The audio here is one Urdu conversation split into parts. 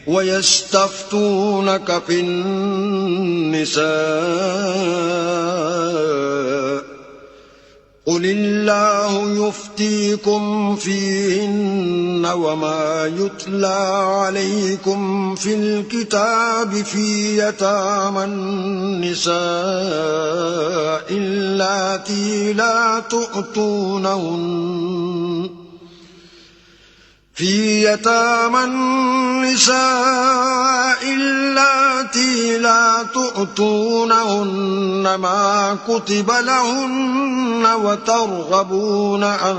وَيَسْتَفْتُونَكَ فِي النِّسَاءِ قُلِ اللَّهُ يُفْتِيكُمْ فِيهِنَّ وَمَا يُتْلَى عَلَيْكُمْ فِي الْكِتَابِ فِي يَتَامَى النِّسَاءِ اللَّاتِي لا تؤتونهن ما كتب لهن وترغبون أن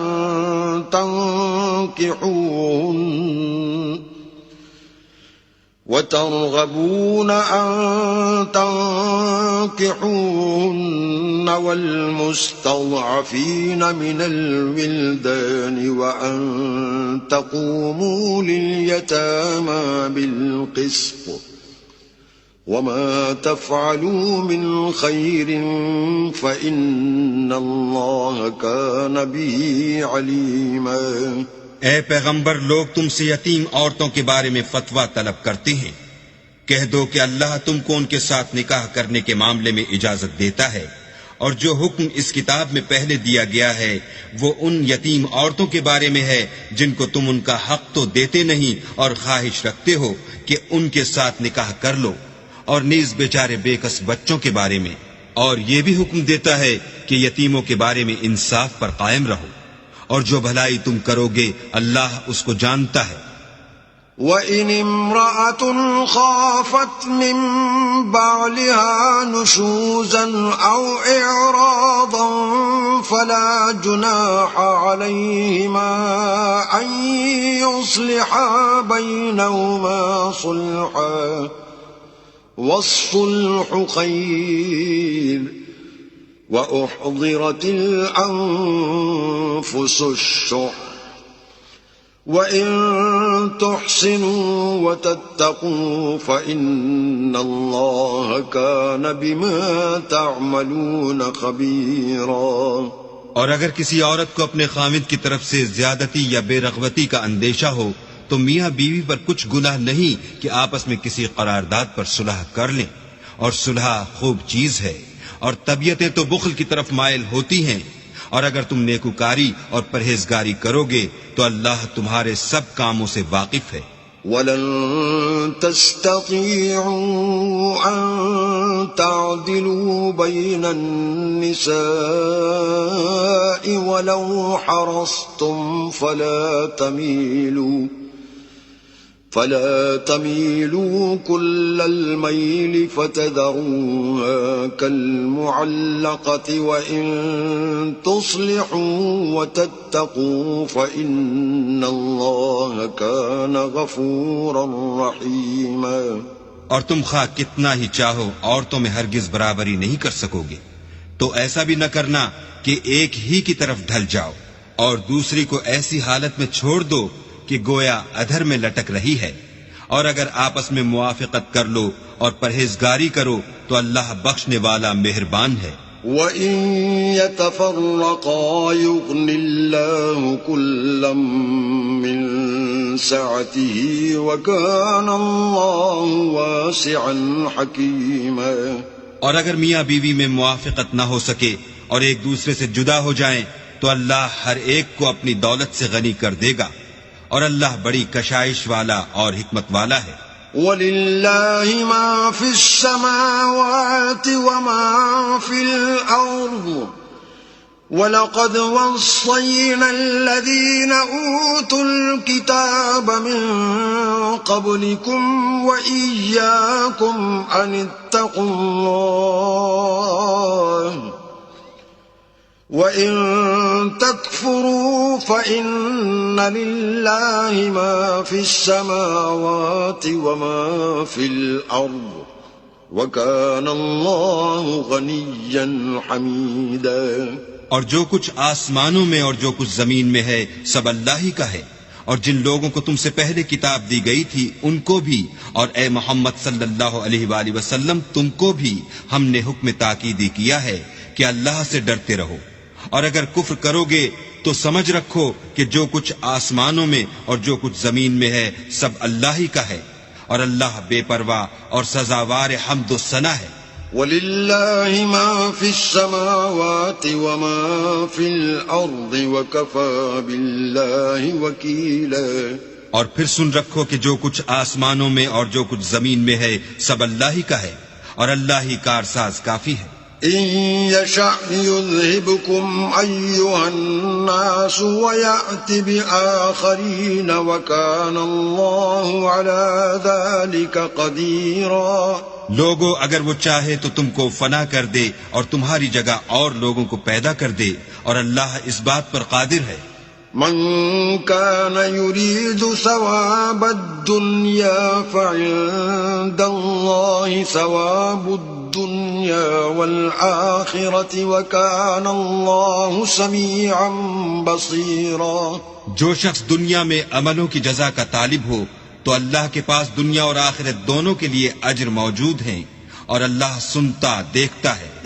تنكحوهن والمستضعفين من الولدان وأن تقوموا لليتامى بالقسط وما تفعلوا من خير فإن الله كان به عليما. اے پیغمبر، لوگ تم سے یتیم عورتوں کے بارے میں فتویٰ طلب کرتے ہیں. کہہ دو کہ اللہ تم کو ان کے ساتھ نکاح کرنے کے معاملے میں اجازت دیتا ہے، اور جو حکم اس کتاب میں پہلے دیا گیا ہے وہ ان یتیم عورتوں کے بارے میں ہے جن کو تم ان کا حق تو دیتے نہیں اور خواہش رکھتے ہو کہ ان کے ساتھ نکاح کر لو، اور نیز بیچارے بے کس بچوں کے بارے میں. اور یہ بھی حکم دیتا ہے کہ یتیموں کے بارے میں انصاف پر قائم رہو، اور جو بھلائی تم کرو گے اللہ اس کو جانتا ہے. وَإِنِ امْرَأَةٌ خَافَتْ مِنْ بَعْلِهَا نُشُوزًا أَوْ إِعْرَاضًا فَلَا جُنَاحَ عَلَيْهِمَا أَنْ يُصْلِحَا بَيْنَهُمَا صُلْحًا وَالصُّلْحُ خَيْرٌ وَأُحْضِرَتِ الْأَنفُسُ الشُّحَّ وَإِن تُحْسِنُوا وَتَتَّقُوا فَإِنَّ اللَّهَ كَانَ بِمَا تَعْمَلُونَ خَبِيرًا. اور اگر کسی عورت کو اپنے خاوند کی طرف سے زیادتی یا بے رغبتی کا اندیشہ ہو تو میاں بیوی پر کچھ گناہ نہیں کہ آپس میں کسی قرارداد پر صلح کر لیں، اور صلح خوب چیز ہے، اور طبیعتیں تو بخل کی طرف مائل ہوتی ہیں. اور اگر تم نیکوکاری اور پرہیزگاری کرو گے تو اللہ تمہارے سب کاموں سے واقف ہے. وَلَن تَسْتَطِيعُوا أَن تَعْدِلُوا بَيْنَ النِّسَاءِ وَلَوْ حَرَصْتُمْ فَلَا تَمِيلُوا كُلَّ الْمَيْلِ فَتَذَرُوهَا كَالْمُعَلَّقَةِ وَإِن تُصْلِحُوا وَتَتَّقُوا فَإِنَّ اللَّهَ كَانَ غَفُورًا رَحِيمًا. اور تم خواہ کتنا ہی چاہو عورتوں میں ہرگز برابری نہیں کر سکو گے، تو ایسا بھی نہ کرنا کہ ایک ہی کی طرف ڈھل جاؤ اور دوسری کو ایسی حالت میں چھوڑ دو کہ گویا ادھر میں لٹک رہی ہے. اور اگر آپس میں موافقت کر لو اور پرہیزگاری کرو تو اللہ بخشنے والا مہربان ہے. وَإِن يَتَفَرَّقَا يُغْنِ اللَّهُ كُلًّا مِّن سَعَتِهِ وَكَانَ اللَّهُ وَاسِعًا حَكِيمًا. اور اگر میاں بیوی میں موافقت نہ ہو سکے اور ایک دوسرے سے جدا ہو جائیں تو اللہ ہر ایک کو اپنی دولت سے غنی کر دے گا، اور اللہ بڑی کشائش والا اور حکمت والا ہے. وَلِلَّهِ مَا فِي السَّمَاوَاتِ وَمَا فِي الْأَرْضِ وَلَقَدْ وَصَّيْنَا الَّذِينَ أُوتُوا الْكِتَابَ مِنْ قَبْلِكُمْ وَإِيَّاكُمْ أَنِ اتَّقُوا اللَّهَ وَإِن تَكْفُرُوا فَإِنَّ لِلَّهِ مَا فِي السَّمَاوَاتِ وَمَا فِي الْأَرْضِ وَكَانَ اللَّهُ غَنِيًّا حَمِيدًا. اور جو کچھ آسمانوں میں اور جو کچھ زمین میں ہے سب اللہ ہی کا ہے، اور جن لوگوں کو تم سے پہلے کتاب دی گئی تھی ان کو بھی، اور اے محمد صلی اللہ علیہ وآلہ وسلم تم کو بھی ہم نے حکم تاکیدی کیا ہے کہ اللہ سے ڈرتے رہو. اور اگر کفر کرو گے تو سمجھ رکھو کہ جو کچھ آسمانوں میں اور جو کچھ زمین میں ہے سب اللہ ہی کا ہے، اور اللہ بے پرواہ اور سزاوار حمد و ثنا ہے. وَلِلَّهِ مَا فِي السَّمَاوَاتِ وَمَا فِي الْأَرْضِ وَكَفَى بِاللَّهِ وَكِيلًا. اور پھر سن رکھو کہ جو کچھ آسمانوں میں اور جو کچھ زمین میں ہے سب اللہ ہی کا ہے، اور اللہ ہی کارساز کافی ہے. إِن يَشَأْ يُذْهِبْكُمْ أَيُّهَا النَّاسُ وَيَأْتِ بِآخَرِينَ وَكَانَ اللَّهُ عَلَى ذَلِكَ قَدِيرًا. لوگو اگر وہ چاہے تو تم کو فنا کر دے اور تمہاری جگہ اور لوگوں کو پیدا کر دے، اور اللہ اس بات پر قادر ہے. من كان يريد ثواب الدنيا فعند الله ثواب الدنيا والآخرة وكان الله سميعا بصيرا. جو شخص دنیا میں عملوں کی جزا کا طالب ہو تو اللہ کے پاس دنیا اور آخرت دونوں کے لیے اجر موجود ہیں، اور اللہ سنتا دیکھتا ہے.